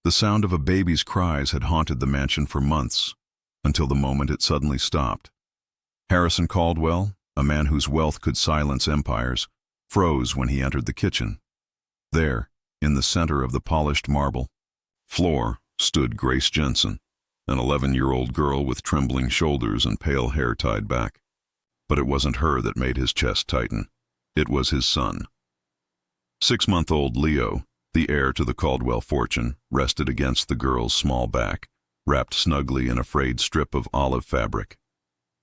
The sound of a baby's cries had haunted the mansion for months, until the moment it suddenly stopped. Harrison Caldwell, a man whose wealth could silence empires, froze when he entered the kitchen. There, in the center of the polished marble floor, stood Grace Jensen, an 11-year-old girl with trembling shoulders and pale hair tied back. But it wasn't her that made his chest tighten. It was his son. 6-month-old Leo, the heir to the Caldwell fortune, rested against the girl's small back, wrapped snugly in a frayed strip of olive fabric.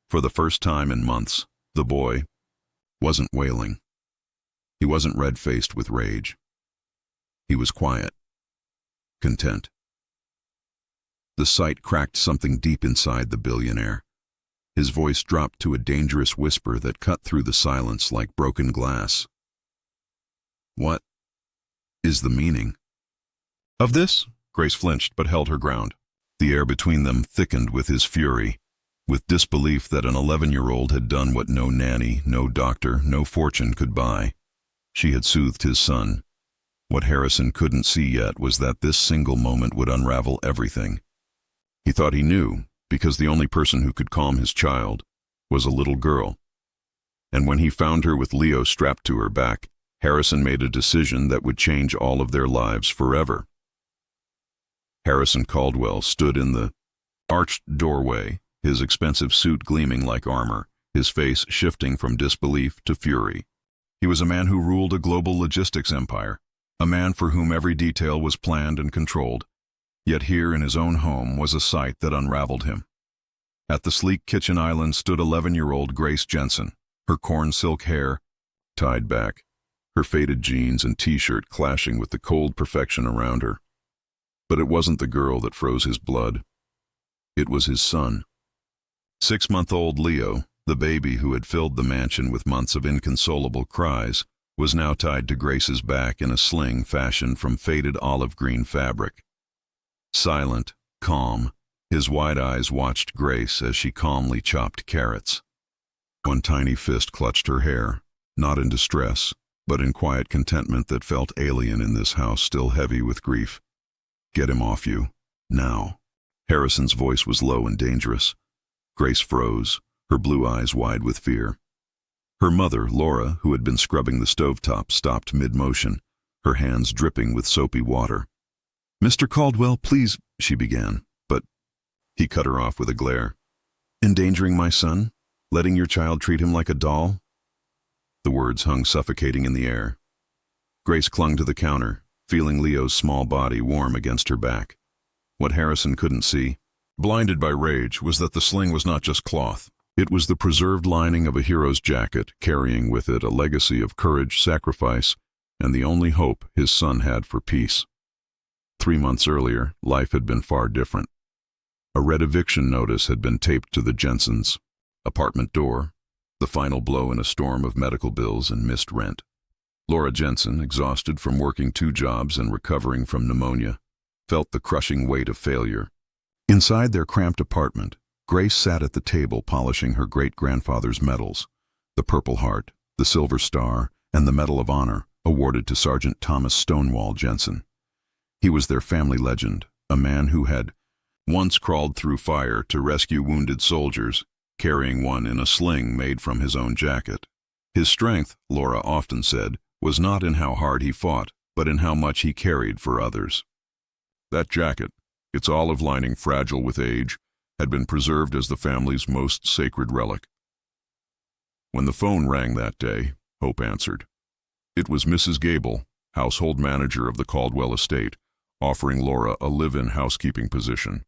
For the first time in months, the boy wasn't wailing. He wasn't red-faced with rage. He was quiet, content. The sight cracked something deep inside the billionaire. His voice dropped to a dangerous whisper that cut through the silence like broken glass. What is the meaning of this? Grace flinched but held her ground. The air between them thickened with his fury, with disbelief that an 11-year-old had done what no nanny, no doctor, no fortune could buy. She had soothed his son. What Harrison couldn't see yet was that this single moment would unravel everything. He thought he knew, because the only person who could calm his child was a little girl. And when he found her with Leo strapped to her back, Harrison made a decision that would change all of their lives forever. Harrison Caldwell stood in the arched doorway, his expensive suit gleaming like armor, his face shifting from disbelief to fury. He was a man who ruled a global logistics empire, a man for whom every detail was planned and controlled. Yet here in his own home was a sight that unraveled him. At the sleek kitchen island stood 11-year-old Grace Jensen, her corn silk hair tied back, her faded jeans and t-shirt clashing with the cold perfection around her. But it wasn't the girl that froze his blood. It was his son. 6-month-old Leo, the baby who had filled the mansion with months of inconsolable cries, was now tied to Grace's back in a sling fashioned from faded olive green fabric. Silent, calm, his wide eyes watched Grace as she calmly chopped carrots. One tiny fist clutched her hair, not in distress, but in quiet contentment that felt alien in this house still heavy with grief. "Get him off you, now." Harrison's voice was low and dangerous. Grace froze, her blue eyes wide with fear. Her mother, Laura, who had been scrubbing the stovetop, stopped mid-motion, her hands dripping with soapy water. "Mr. Caldwell, please," she began, but he cut her off with a glare. "Endangering my son? Letting your child treat him like a doll?" The words hung suffocating in the air. Grace clung to the counter, feeling Leo's small body warm against her back. What Harrison couldn't see, blinded by rage, was that the sling was not just cloth. It was the preserved lining of a hero's jacket, carrying with it a legacy of courage, sacrifice, and the only hope his son had for peace. 3 months earlier, life had been far different. A red eviction notice had been taped to the Jensens' apartment door, the final blow in a storm of medical bills and missed rent. Laura Jensen, exhausted from working 2 jobs and recovering from pneumonia, felt the crushing weight of failure. Inside their cramped apartment, Grace sat at the table polishing her great-grandfather's medals, the Purple Heart, the Silver Star, and the Medal of Honor, awarded to Sergeant Thomas Stonewall Jensen. He was their family legend, a man who had once crawled through fire to rescue wounded soldiers, carrying one in a sling made from his own jacket. His strength, Laura often said, was not in how hard he fought, but in how much he carried for others. That jacket, its olive lining fragile with age, had been preserved as the family's most sacred relic. When the phone rang that day, Hope answered. It was Mrs. Gable, household manager of the Caldwell estate, offering Laura a live-in housekeeping position.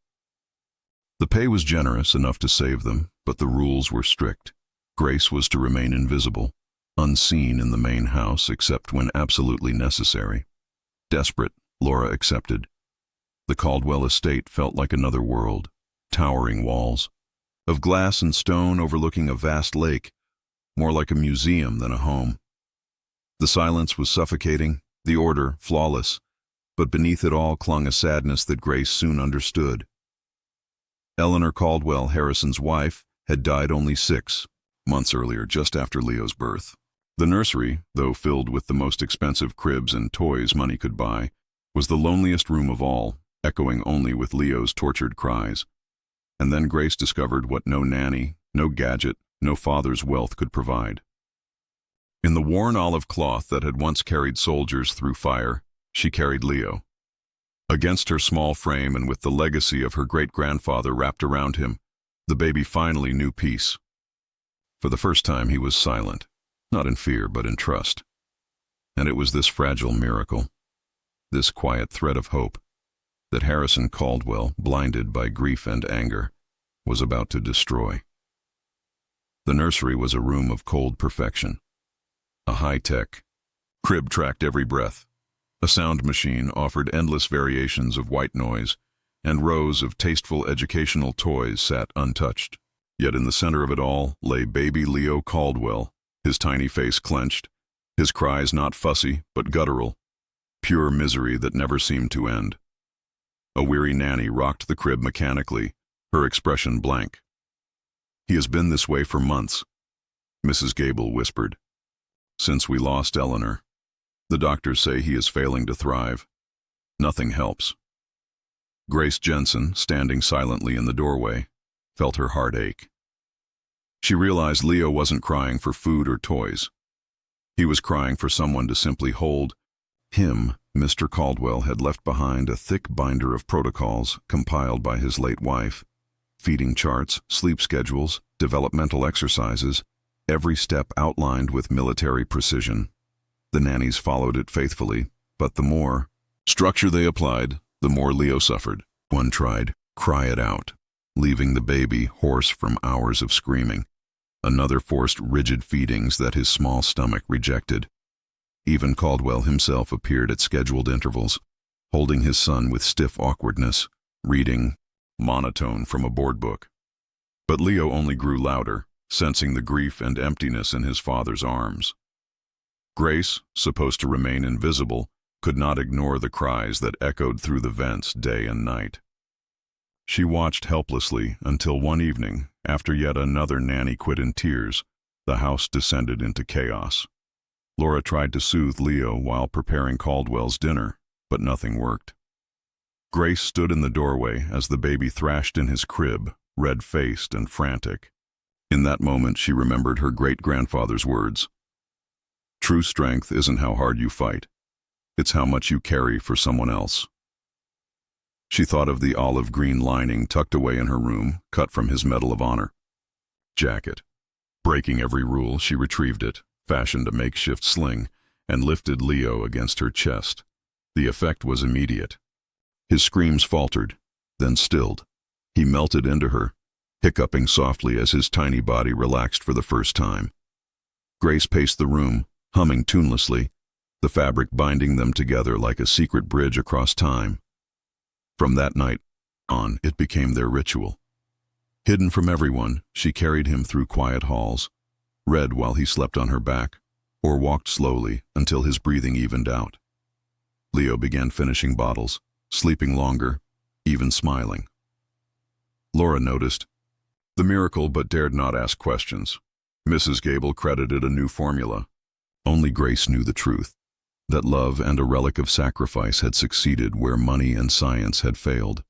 The pay was generous enough to save them, but the rules were strict. Grace was to remain invisible, unseen in the main house except when absolutely necessary. Desperate, Laura accepted. The Caldwell estate felt like another world, towering walls, of glass and stone overlooking a vast lake, more like a museum than a home. The silence was suffocating, the order flawless, but beneath it all clung a sadness that Grace soon understood. Eleanor Caldwell, Harrison's wife, had died only 6 months earlier, just after Leo's birth. The nursery, though filled with the most expensive cribs and toys money could buy, was the loneliest room of all, echoing only with Leo's tortured cries. And then Grace discovered what no nanny, no gadget, no father's wealth could provide. In the worn olive cloth that had once carried soldiers through fire, she carried Leo. Against her small frame and with the legacy of her great-grandfather wrapped around him, the baby finally knew peace. For the first time he was silent, not in fear but in trust. And it was this fragile miracle, this quiet thread of hope, that Harrison Caldwell, blinded by grief and anger, was about to destroy. The nursery was a room of cold perfection. A high-tech crib tracked every breath. A sound machine offered endless variations of white noise, and rows of tasteful educational toys sat untouched. Yet in the center of it all lay baby Leo Caldwell, his tiny face clenched, his cries not fussy but guttural, pure misery that never seemed to end. A weary nanny rocked the crib mechanically, her expression blank. "He has been this way for months," Mrs. Gable whispered. "Since we lost Eleanor. The doctors say he is failing to thrive. Nothing helps." Grace Jensen, standing silently in the doorway, felt her heart ache. She realized Leo wasn't crying for food or toys. He was crying for someone to simply hold him. Mr. Caldwell had left behind a thick binder of protocols compiled by his late wife. Feeding charts, sleep schedules, developmental exercises, every step outlined with military precision. The nannies followed it faithfully, but the more structure they applied, the more Leo suffered. One tried, "Cry it out," leaving the baby hoarse from hours of screaming. Another forced rigid feedings that his small stomach rejected. Even Caldwell himself appeared at scheduled intervals, holding his son with stiff awkwardness, reading monotone from a board book. But Leo only grew louder, sensing the grief and emptiness in his father's arms. Grace, supposed to remain invisible, could not ignore the cries that echoed through the vents day and night. She watched helplessly until one evening, after yet another nanny quit in tears, the house descended into chaos. Laura tried to soothe Leo while preparing Caldwell's dinner, but nothing worked. Grace stood in the doorway as the baby thrashed in his crib, red-faced and frantic. In that moment she remembered her great-grandfather's words. "True strength isn't how hard you fight. It's how much you carry for someone else." She thought of the olive-green lining tucked away in her room, cut from his Medal of Honor jacket. Breaking every rule, she retrieved it, fashioned a makeshift sling, and lifted Leo against her chest. The effect was immediate. His screams faltered, then stilled. He melted into her, hiccuping softly as his tiny body relaxed for the first time. Grace paced the room, humming tunelessly, the fabric binding them together like a secret bridge across time. From that night on, it became their ritual. Hidden from everyone, she carried him through quiet halls, read while he slept on her back, or walked slowly until his breathing evened out. Leo began finishing bottles, sleeping longer, even smiling. Laura noticed the miracle but dared not ask questions. Mrs. Gable credited a new formula. Only Grace knew the truth, that love and a relic of sacrifice had succeeded where money and science had failed.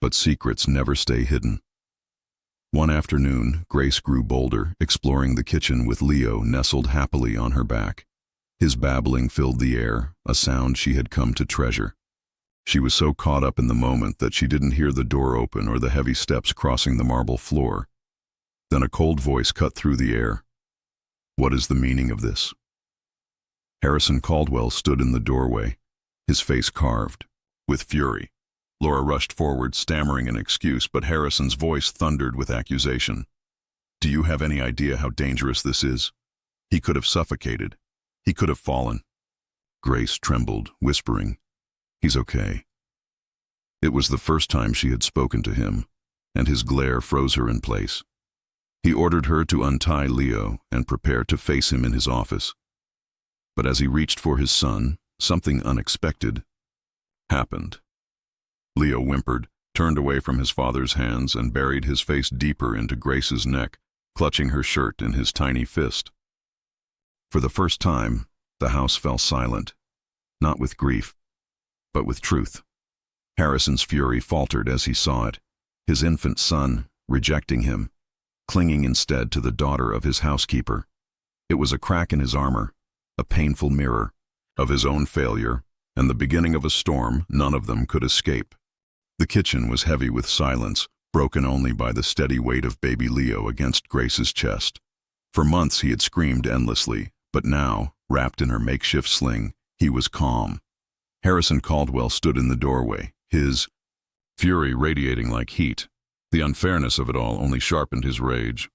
But secrets never stay hidden. One afternoon, Grace grew bolder, exploring the kitchen with Leo nestled happily on her back. His babbling filled the air, a sound she had come to treasure. She was so caught up in the moment that she didn't hear the door open or the heavy steps crossing the marble floor. Then a cold voice cut through the air. "What is the meaning of this?" Harrison Caldwell stood in the doorway, his face carved with fury. Laura rushed forward, stammering an excuse, but Harrison's voice thundered with accusation. "Do you have any idea how dangerous this is? He could have suffocated. He could have fallen." Grace trembled, whispering, "He's okay." It was the first time she had spoken to him, and his glare froze her in place. He ordered her to untie Leo and prepare to face him in his office. But as he reached for his son, something unexpected happened. Leo whimpered, turned away from his father's hands, and buried his face deeper into Grace's neck, clutching her shirt in his tiny fist. For the first time, the house fell silent, not with grief, but with truth. Harrison's fury faltered as he saw it, his infant son rejecting him, clinging instead to the daughter of his housekeeper. It was a crack in his armor, a painful mirror of his own failure, and the beginning of a storm none of them could escape. The kitchen was heavy with silence, broken only by the steady weight of baby Leo against Grace's chest. For months he had screamed endlessly, but now, wrapped in her makeshift sling, he was calm. Harrison Caldwell stood in the doorway, his fury radiating like heat. The unfairness of it all only sharpened his rage.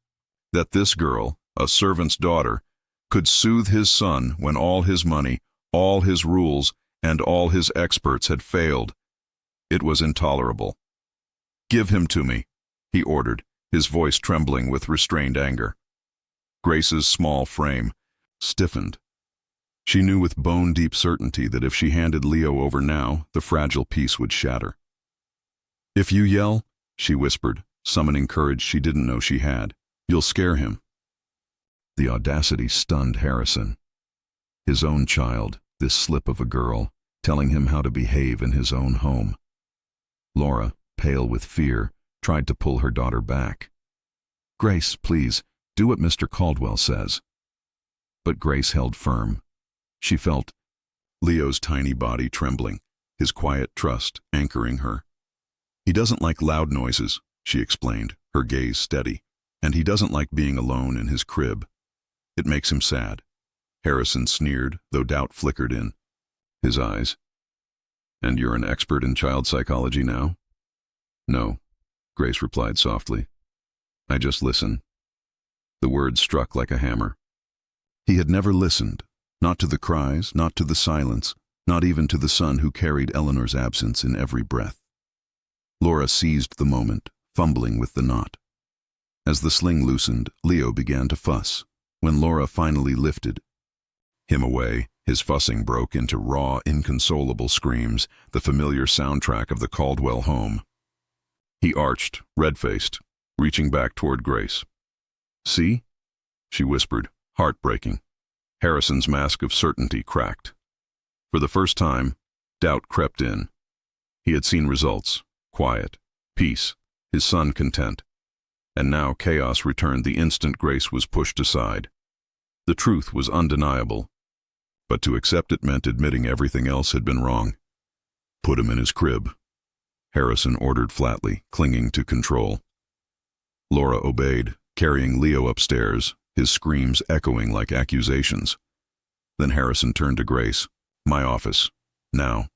That this girl, a servant's daughter, could soothe his son when all his money, all his rules, and all his experts had failed. It was intolerable. "Give him to me," he ordered, his voice trembling with restrained anger. Grace's small frame stiffened. She knew with bone-deep certainty that if she handed Leo over now, the fragile peace would shatter. "If you yell," she whispered, summoning courage she didn't know she had, "you'll scare him." The audacity stunned Harrison. His own child, this slip of a girl, telling him how to behave in his own home. Laura, pale with fear, tried to pull her daughter back. "Grace, please, do what Mr. Caldwell says." But Grace held firm. She felt Leo's tiny body trembling, his quiet trust anchoring her. "He doesn't like loud noises," she explained, her gaze steady, "and he doesn't like being alone in his crib. It makes him sad." Harrison sneered, though doubt flickered in his eyes. "And you're an expert in child psychology now?" "No," Grace replied softly. "I just listen." The words struck like a hammer. He had never listened, not to the cries, not to the silence, not even to the son who carried Eleanor's absence in every breath. Laura seized the moment, fumbling with the knot. As the sling loosened, Leo began to fuss. When Laura finally lifted him away, his fussing broke into raw, inconsolable screams, the familiar soundtrack of the Caldwell home. He arched, red-faced, reaching back toward Grace. "See?" she whispered, heartbreaking. Harrison's mask of certainty cracked. For the first time, doubt crept in. He had seen results, quiet, peace, his son content. And now chaos returned the instant Grace was pushed aside. The truth was undeniable, but to accept it meant admitting everything else had been wrong. "Put him in his crib," Harrison ordered flatly, clinging to control. Laura obeyed, carrying Leo upstairs, his screams echoing like accusations. Then Harrison turned to Grace. "My office. Now."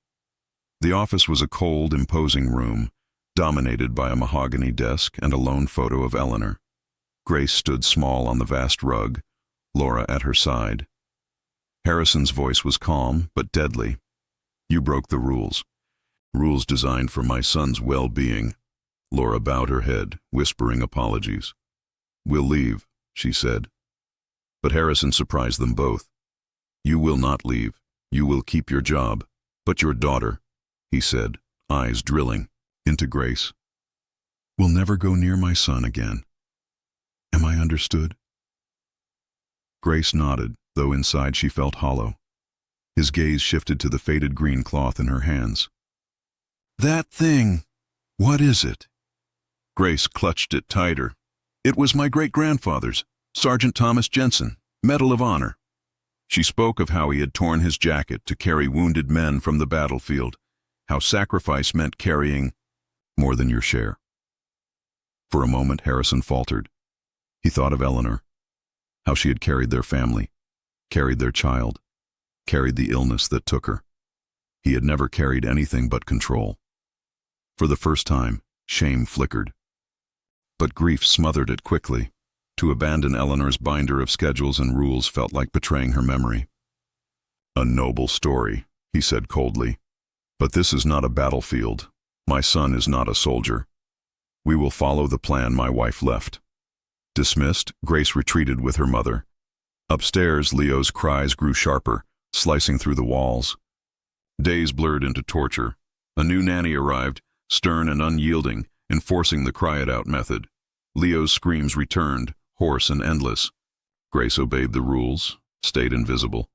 The office was a cold, imposing room, dominated by a mahogany desk and a lone photo of Eleanor. Grace stood small on the vast rug, Laura at her side. Harrison's voice was calm, but deadly. "You broke the rules. Rules designed for my son's well-being." Laura bowed her head, whispering apologies. "We'll leave," she said. But Harrison surprised them both. "You will not leave. You will keep your job. But your daughter," he said, eyes drilling into Grace, "will never go near my son again. Am I understood?" Grace nodded, though inside she felt hollow. His gaze shifted to the faded green cloth in her hands. "That thing, what is it?" Grace clutched it tighter. "It was my great-grandfather's, Sergeant Thomas Jensen, Medal of Honor." She spoke of how he had torn his jacket to carry wounded men from the battlefield, how sacrifice meant carrying more than your share. For a moment, Harrison faltered. He thought of Eleanor, how she had carried their family, carried their child, carried the illness that took her. He had never carried anything but control. For the first time, shame flickered. But grief smothered it quickly. To abandon Eleanor's binder of schedules and rules felt like betraying her memory. "A noble story," he said coldly. "But this is not a battlefield. My son is not a soldier. We will follow the plan my wife left." Dismissed, Grace retreated with her mother. Upstairs, Leo's cries grew sharper, slicing through the walls. Days blurred into torture. A new nanny arrived, stern and unyielding, enforcing the cry-it-out method. Leo's screams returned, hoarse and endless. Grace obeyed the rules, stayed invisible,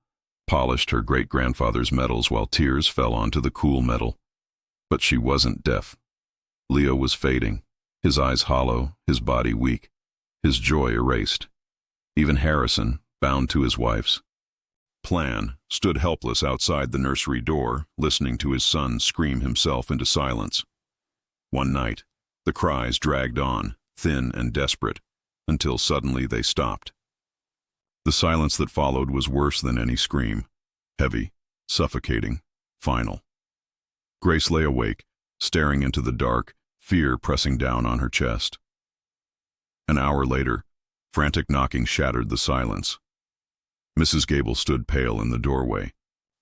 polished her great-grandfather's medals while tears fell onto the cool metal. But she wasn't deaf. Leo was fading, his eyes hollow, his body weak, his joy erased. Even Harrison, bound to his wife's plan, stood helpless outside the nursery door, listening to his son scream himself into silence. One night, the cries dragged on, thin and desperate, until suddenly they stopped. The silence that followed was worse than any scream, heavy, suffocating, final. Grace lay awake, staring into the dark, fear pressing down on her chest. An hour later, frantic knocking shattered the silence. Mrs. Gable stood pale in the doorway,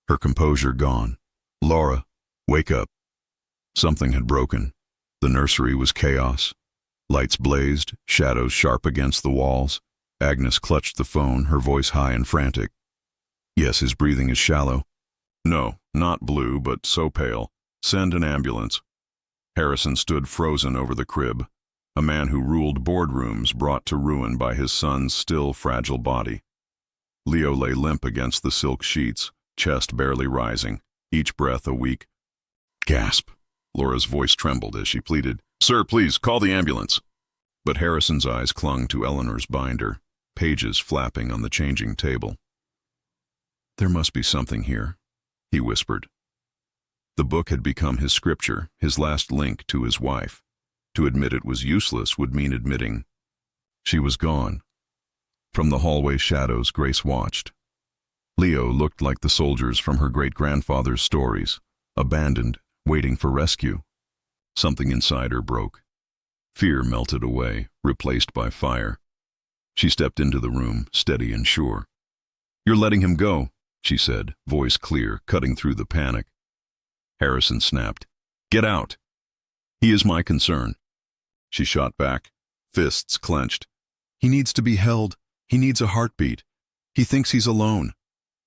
her composure gone. "Laura, wake up." Something had broken. The nursery was chaos. Lights blazed, shadows sharp against the walls. Agnes clutched the phone, her voice high and frantic. "Yes, his breathing is shallow." "No, not blue, but so pale. Send an ambulance." Harrison stood frozen over the crib, a man who ruled boardrooms brought to ruin by his son's still fragile body. Leo lay limp against the silk sheets, chest barely rising, each breath a weak gasp. Laura's voice trembled as she pleaded, "Sir, please, call the ambulance." But Harrison's eyes clung to Eleanor's binder, pages flapping on the changing table. "There must be something here," he whispered. The book had become his scripture, his last link to his wife. To admit it was useless would mean admitting she was gone. From the hallway shadows, Grace watched. Leo looked like the soldiers from her great-grandfather's stories, abandoned, waiting for rescue. Something inside her broke. Fear melted away, replaced by fire. She stepped into the room, steady and sure. "You're letting him go," she said, voice clear, cutting through the panic. Harrison snapped, "Get out." "He is my concern." She shot back, fists clenched. "He needs to be held. He needs a heartbeat. He thinks he's alone."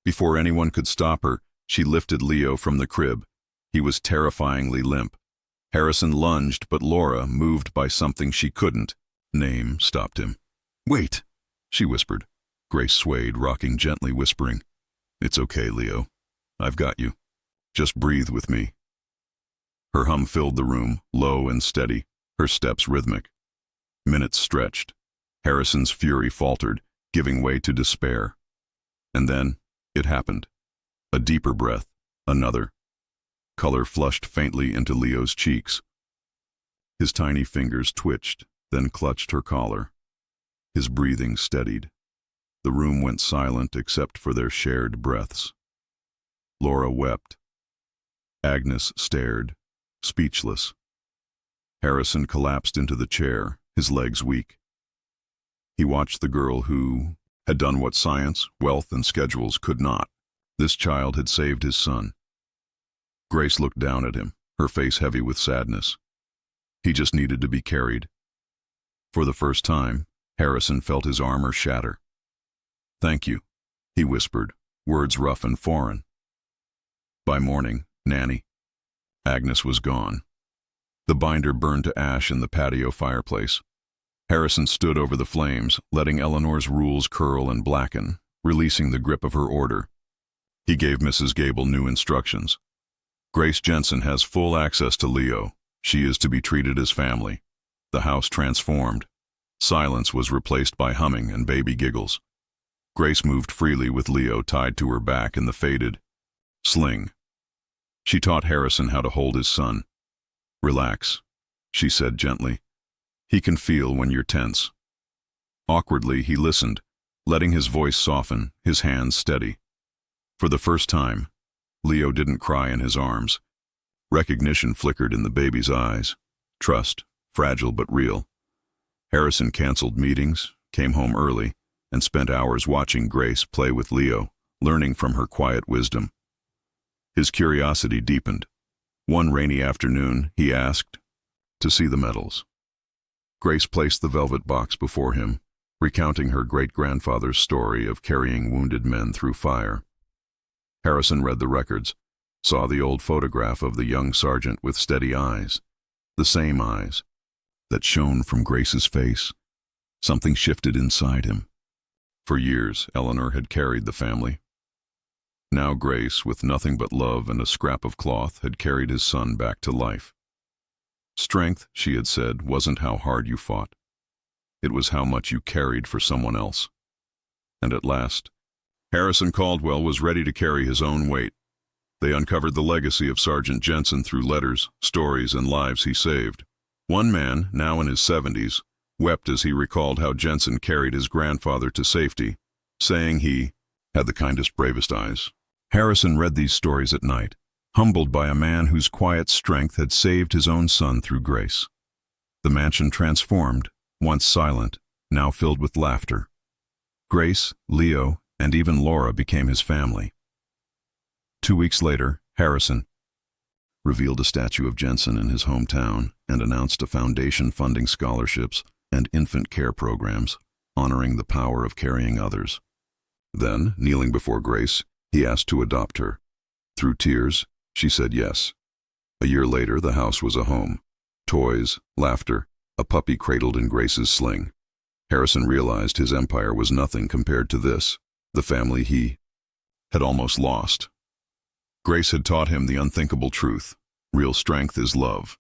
Before anyone could stop her, she lifted Leo from the crib. He was terrifyingly limp. Harrison lunged, but Laura, moved by something she couldn't name, stopped him. "Wait," she whispered. Grace swayed, rocking gently, whispering, "It's okay, Leo. I've got you. Just breathe with me." Her hum filled the room, low and steady, her steps rhythmic. Minutes stretched. Harrison's fury faltered, giving way to despair. And then, it happened. A deeper breath, another. Color flushed faintly into Leo's cheeks. His tiny fingers twitched, then clutched her collar. His breathing steadied. The room went silent except for their shared breaths. Laura wept. Agnes stared, speechless. Harrison collapsed into the chair, his legs weak. He watched the girl who had done what science, wealth, and schedules could not. This child had saved his son. Grace looked down at him, her face heavy with sadness. He just needed to be carried. For the first time, Harrison felt his armor shatter. "Thank you," he whispered, words rough and foreign. By morning, Nanny. Agnes was gone. The binder burned to ash in the patio fireplace. Harrison stood over the flames, letting Eleanor's rules curl and blacken, releasing the grip of her order. He gave Mrs. Gable new instructions. "Grace Jensen has full access to Leo. She is to be treated as family." The house transformed. Silence was replaced by humming and baby giggles. Grace moved freely with Leo tied to her back in the faded sling. She taught Harrison how to hold his son. "Relax," she said gently. "He can feel when you're tense." Awkwardly, he listened, letting his voice soften, his hands steady. For the first time, Leo didn't cry in his arms. Recognition flickered in the baby's eyes. Trust, fragile but real. Harrison canceled meetings, came home early, and spent hours watching Grace play with Leo, learning from her quiet wisdom. His curiosity deepened. One rainy afternoon, he asked to see the medals. Grace placed the velvet box before him, recounting her great-grandfather's story of carrying wounded men through fire. Harrison read the records, saw the old photograph of the young sergeant with steady eyes, the same eyes that shone from Grace's face. Something shifted inside him. For years, Eleanor had carried the family. Now Grace, with nothing but love and a scrap of cloth, had carried his son back to life. Strength, she had said, wasn't how hard you fought. It was how much you carried for someone else. And at last, Harrison Caldwell was ready to carry his own weight. They uncovered the legacy of Sergeant Jensen through letters, stories, and lives he saved. One man, now in his 70s, wept as he recalled how Jensen carried his grandfather to safety, saying he had the kindest, bravest eyes. Harrison read these stories at night, humbled by a man whose quiet strength had saved his own son through Grace. The mansion transformed, once silent, now filled with laughter. Grace, Leo, and even Laura became his family. 2 weeks later, Harrison revealed a statue of Jensen in his hometown and announced a foundation funding scholarships and infant care programs, honoring the power of carrying others. Then, kneeling before Grace, he asked to adopt her. Through tears, she said yes. A year later, the house was a home. Toys, laughter, a puppy cradled in Grace's sling. Harrison realized his empire was nothing compared to this, the family he had almost lost. Grace had taught him the unthinkable truth. Real strength is love.